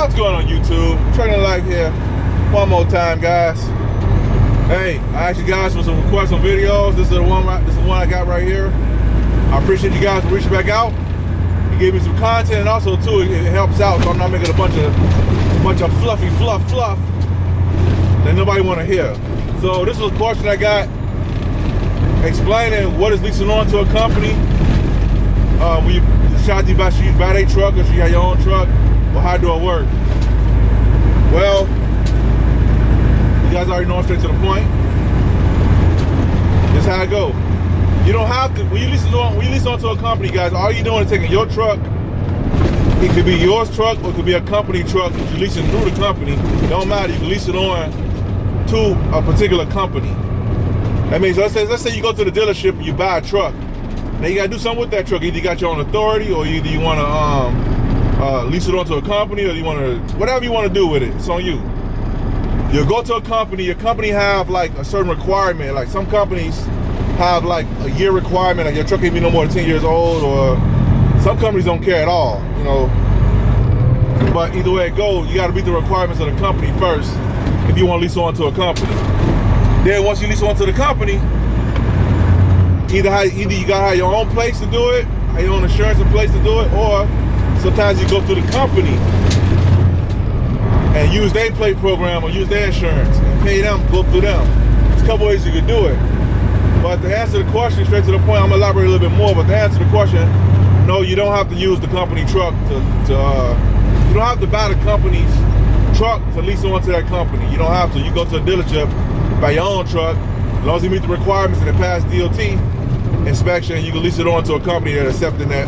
What's going on YouTube? Training Life here. One more time, guys. Hey, I asked you guys for some requests on videos. This is the one I got right here. I appreciate you guys for reaching back out. You gave me some content, and also too, it helps out so I'm not making a bunch of fluffy fluff that nobody want to hear. So this is a question I got explaining what is leasing on to a company. When you decide to buy their truck, or you got your own truck, or how do it work? Well, you guys already know, straight to the point. This is how it go. You don't have to, when you lease onto a company, guys, all you're doing is taking your truck. It could be yours truck, or it could be a company truck that you're leasing through the company. It don't matter, you can lease it on to a particular company. That means, let's say you go to the dealership and you buy a truck. Now you gotta do something with that truck. Either you got your own authority, or either you wanna lease it onto a company, or you wanna, whatever you wanna do with it, it's on you. You go to a company, your company have like a certain requirement. Like some companies have like a year requirement, like your truck can't be no more than 10 years old, or some companies don't care at all, you know. But either way it goes, you gotta meet the requirements of the company first if you wanna lease onto a company. Then once you lease onto the company, either you gotta have your own place to do it, have your own insurance in place to do it, or sometimes you go through the company and use their plate program or use their insurance and pay them, go through them. There's a couple ways you can do it. But to answer the question, straight to the point, I'm gonna elaborate a little bit more, but to answer the question, no, you don't have to use the company truck you don't have to buy the company's truck to lease onto that company. You don't have to. You go to a dealership, buy your own truck, as long as you meet the requirements and it pass DOT inspection, you can lease it on to a company that's accepting that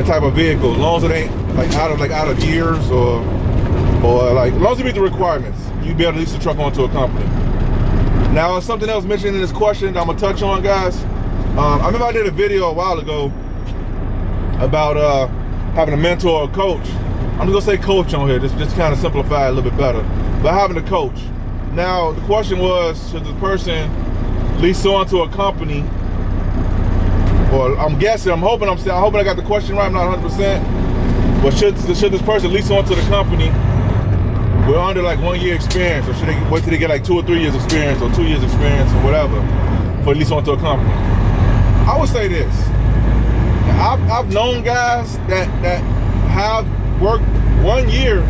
type of vehicle, as long as it ain't like out of years or like, as long as you meet the requirements, you'll be able to lease the truck onto a company. Now, something else mentioned in this question that I'm gonna touch on, guys. I remember I did a video a while ago about having a mentor or a coach. I'm just gonna say coach on here, just kind of simplify it a little bit better. But having a coach. Now, the question was, should the person lease onto a company? Or I'm guessing, I'm hoping I got the question right, I'm not 100%. But should this person lease onto the company with under like 1 year experience, or should they wait till they get like 2 or 3 years experience, or 2 years experience, or whatever, for lease onto a company? I would say this. I've known guys that have worked 1 year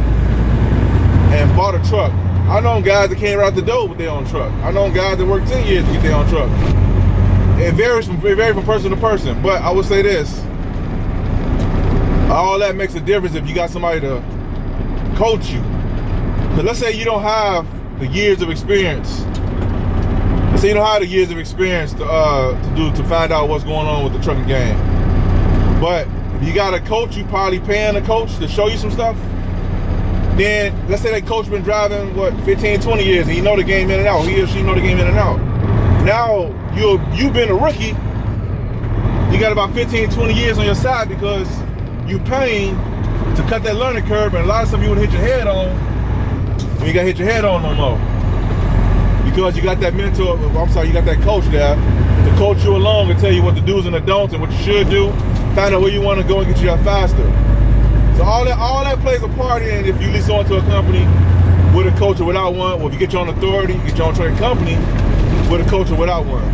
and bought a truck. I know guys that came right out the door with their own truck. I know guys that worked 10 years to get their own truck. It varies from person to person. But I would say this. All that makes a difference if you got somebody to coach you. But let's say you don't have the years of experience. Let's say you don't have the years of experience to find out what's going on with the trucking game. But if you got a coach, you probably paying a coach to show you some stuff. Then let's say that coach been driving 15, 20 years, and you know the game in and out. He or she know the game in and out. Now you've been a rookie. You got about 15, 20 years on your side because you paying to cut that learning curve, and a lot of stuff you would hit your head on. You got to hit your head on no more. Because you got that mentor, you got that coach there to coach you along and tell you what the do's and the don'ts and what you should do. Find out where you want to go and get you there faster. So all that plays a part in if you lease onto a company with a coach or without one, or if you get your own authority, you get your own trucking company with a coach or without one.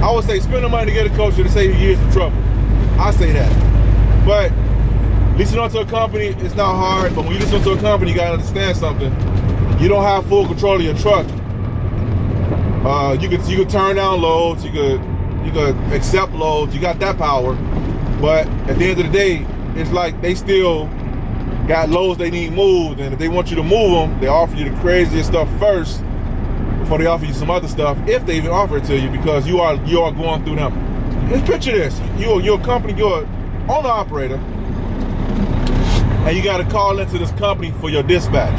I would say spend the money to get a coach to save you years of trouble. I say that. But leasing onto a company, it's not hard, but when you lease onto a company, you gotta understand something. You don't have full control of your truck. You could turn down loads, you could accept loads, you got that power. But at the end of the day, it's like they still got loads they need moved, and if they want you to move them, they offer you the craziest stuff first before they offer you some other stuff, if they even offer it to you, because you are going through them. Just picture this: you're a company, you're an owner operator, and you got to call into this company for your dispatch.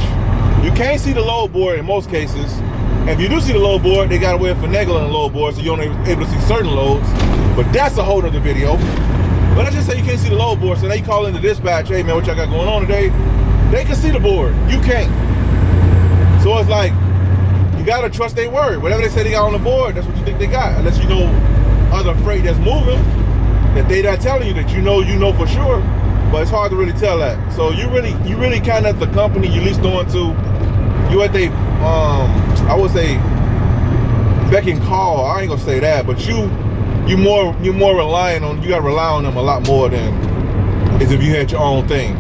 You can't see the load board in most cases. If you do see the load board, they got a way of finagling the load board, so you're only able to see certain loads. But that's a whole other video. But let's just say you can't see the load board, so they call in the dispatch, hey man, what y'all got going on today? They can see the board, you can't. So it's like, you gotta trust their word. Whatever they say they got on the board, that's what you think they got. Unless you know other freight that's moving, that they not telling you that you know for sure. but it's hard to really tell that. So you really kind of at the company you leased onto, you at they I would say beck and call. I ain't gonna say that, but you more relying on, you gotta rely on them a lot more than as if you had your own thing.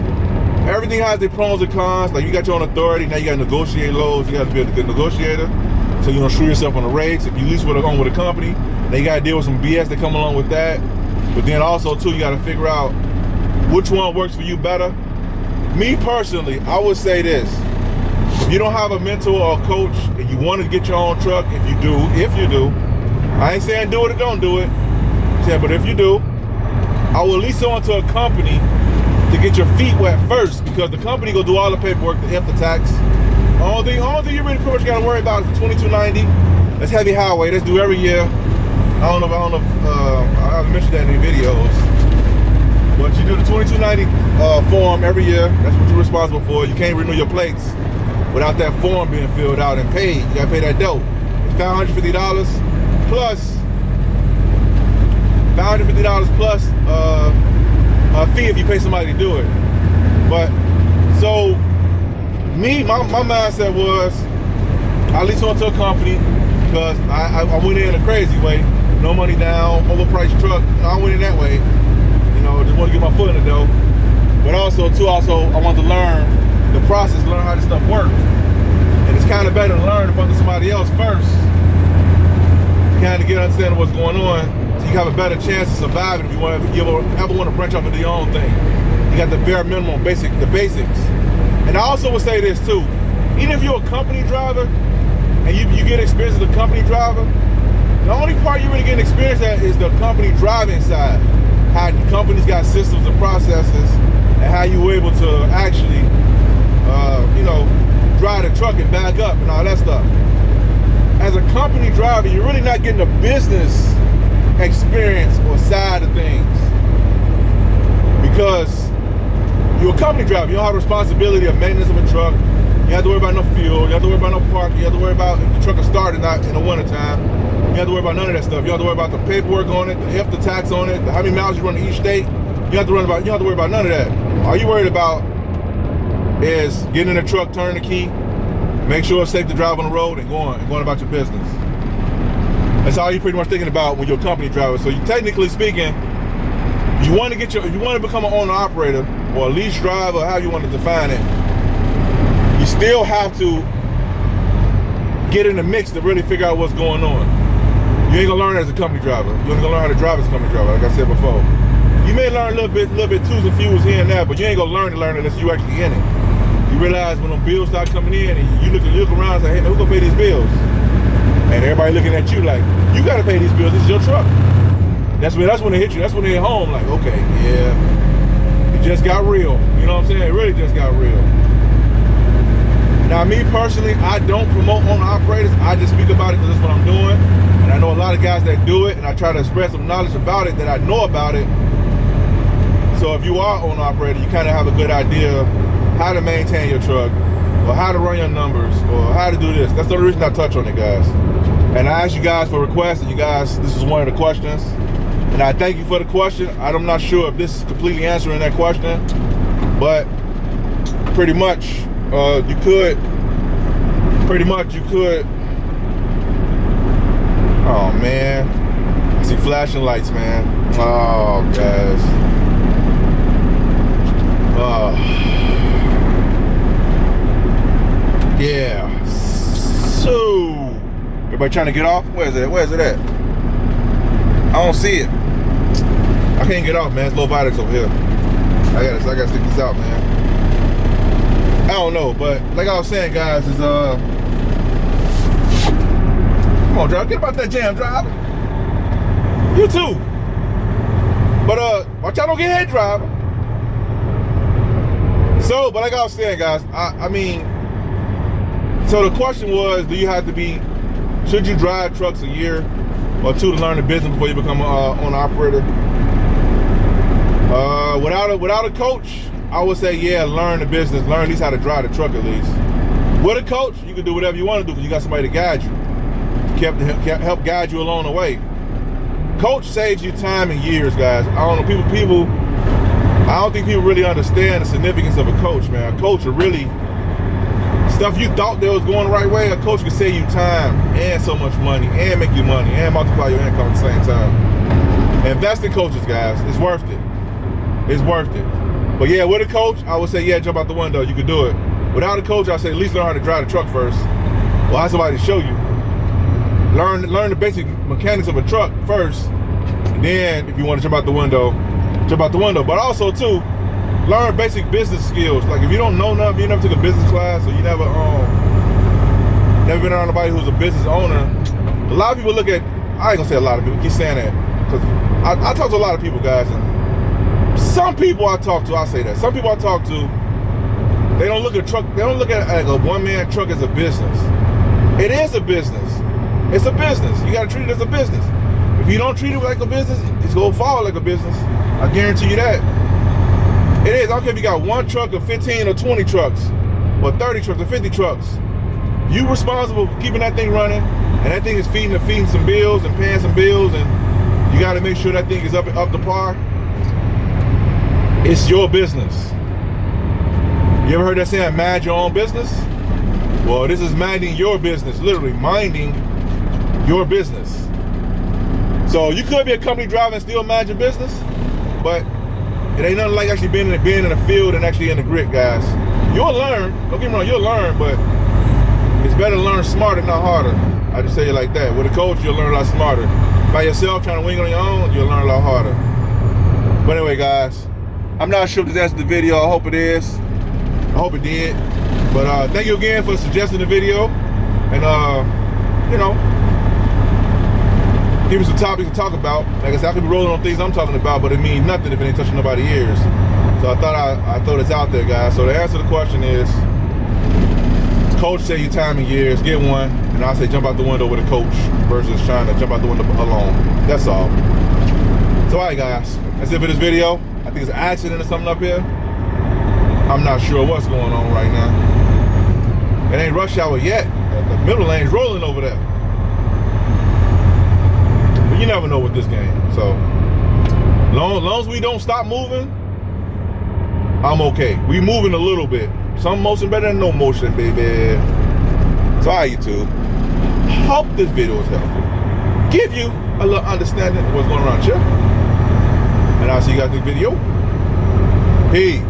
Everything has their pros and cons. Like you got your own authority, now you gotta negotiate loads, you gotta be a good negotiator. So you don't screw yourself on the rates. If you lease with a company, then you gotta deal with some BS that come along with that. But then also too, you gotta figure out which one works for you better. Me personally, I would say this. If you don't have a mentor or a coach and you want to get your own truck, if you do, I ain't saying do it or don't do it. I'm saying, but if you do, I will lease onto a company to get your feet wet first, because the company go do all the paperwork, the tax. All thing you really pretty much gotta worry about is the 2290. That's heavy highway. That's due every year. I don't know if I haven't mentioned that in any videos. But you do the 2290 form every year. That's what you're responsible for. You can't renew your plates without that form being filled out and paid. You gotta pay that dope. It's $550 plus a fee if you pay somebody to do it. But so me, my mindset was I leased onto a company because I went in a crazy way. No money down, overpriced truck. I went in that way. You know, just want to get my foot in the door. But also I wanted to learn the process, learn how this stuff works. And it's kind of better to learn about somebody else first, to kind of get an understanding of what's going on, so you have a better chance of surviving if you ever want to branch off into your own thing. You got the bare minimum, the basics. And I also would say this too, even if you're a company driver and you get experience as a company driver, the only part you really get experience at is the company driving side. How companies got systems and processes, and how you were able to actually, drive the truck and back up and all that stuff. As a company driver, you're really not getting the business experience or side of things, because you're a company driver. You don't have the responsibility of maintenance of a truck. You have to worry about no fuel. You have to worry about no parking. You have to worry about if the truck is started not in the wintertime. You have to worry about none of that stuff. You have to worry about the paperwork on it, the tax on it, how many miles you run to each state. You have to worry about none of that. All you're worried about is getting in the truck, turning the key, make sure it's safe to drive on the road, and going about your business. That's all you're pretty much thinking about when you're a company driver. So you, technically speaking, if you want to become an owner operator or a lease driver, how you want to define it, you still have to get in the mix to really figure out what's going on. You ain't gonna learn as a company driver. You ain't gonna learn how to drive as a company driver, like I said before. You may learn a little bit twos and fews here and there, but you ain't gonna learn unless you actually in it. You realize when them bills start coming in and you look around and say, hey man, who's gonna pay these bills? And everybody looking at you like, you gotta pay these bills, this is your truck. That's when it hit you, that's when they hit home, like, okay, yeah, it just got real. You know what I'm saying? It really just got real. Now me personally, I don't promote owner operators, I just speak about it because that's what I'm doing. And I know a lot of guys that do it, and I try to spread some knowledge about it that I know about it. So if you are an owner operator, you kind of have a good idea how to maintain your truck, or how to run your numbers, or how to do this. That's the only reason I touch on it, guys. And I asked you guys for requests, and you guys, this is one of the questions. And I thank you for the question. I'm not sure if this is completely answering that question, but pretty much you could. Oh man, I see flashing lights, man. Oh guys. Yeah. So everybody trying to get off? Where's it at? I don't see it. I can't get off, man. It's low viaducts over here. I gotta stick this out, man. I don't know, but like I was saying, guys, is come on, driver, get about that jam, driver. You too. But watch out, don't get hit, driver. So, but like I was saying, guys, I mean, so the question was, should you drive trucks a year or two to learn the business before you become an owner operator? Without a coach, I would say, yeah, learn the business, learn at least how to drive the truck at least. With a coach, you can do whatever you want to do because you got somebody to guide you, help guide you along the way. Coach saves you time and years, guys. I don't know, people I don't think people really understand the significance of a coach, man. A coach will really, stuff you thought that was going the right way, a coach can save you time and so much money and make you money and multiply your income at the same time. Invest in coaches, guys. It's worth it. It's worth it. But yeah, with a coach, I would say, yeah, jump out the window. You can do it. Without a coach, I say at least learn how to drive the truck first. Well, have somebody to show you. Learn the basic mechanics of a truck first. And then, if you want to jump out the window, jump out the window. But also, too, learn basic business skills. Like if you don't know nothing, you never took a business class, or you never been around nobody who's a business owner. A lot of people look at, I ain't gonna say a lot of people, keep saying that, because I talk to a lot of people, guys, and some people I talk to, I say that. Some people I talk to, they don't look at truck, they don't look at like a one-man truck as a business. It is a business. It's a business. You gotta treat it as a business. If you don't treat it like a business, it's gonna fall like a business. I guarantee you that. It is. I don't care if you got one truck or 15 or 20 trucks, or 30 trucks or 50 trucks. You responsible for keeping that thing running, and that thing is feeding some bills and paying some bills, and you gotta make sure that thing is up to par. It's your business. You ever heard that saying, mind your own business? Well, this is minding your business, literally minding your business. So you could be a company driver and still mind your business, but it ain't nothing like actually being in the field and actually in the grit, guys. You'll learn, don't get me wrong, you'll learn, but it's better to learn smarter, not harder. I just say it like that. With a coach, you'll learn a lot smarter. By yourself, trying to wing on your own, you'll learn a lot harder. But anyway, guys, I'm not sure if this answered the video. I hope it is. I hope it did. But thank you again for suggesting the video. And, you know, give me some topics to talk about. Like I said, I could be rolling on things I'm talking about, but it means nothing if it ain't touching nobody's ears. So I thought I'd throw this out there, guys. So the answer to the question is, coach save you time and years, get one, and I say jump out the window with a coach versus trying to jump out the window alone. That's all. So alright, guys, that's it for this video. I think it's an accident or something up here. I'm not sure what's going on right now. It ain't rush hour yet. The middle lane's rolling over there. But you never know with this game. So long as we don't stop moving, I'm okay. We moving a little bit. Some motion better than no motion, baby. So alright, YouTube. Hope this video was helpful. Give you a little understanding of what's going on here. And I'll see you guys in the video. Peace.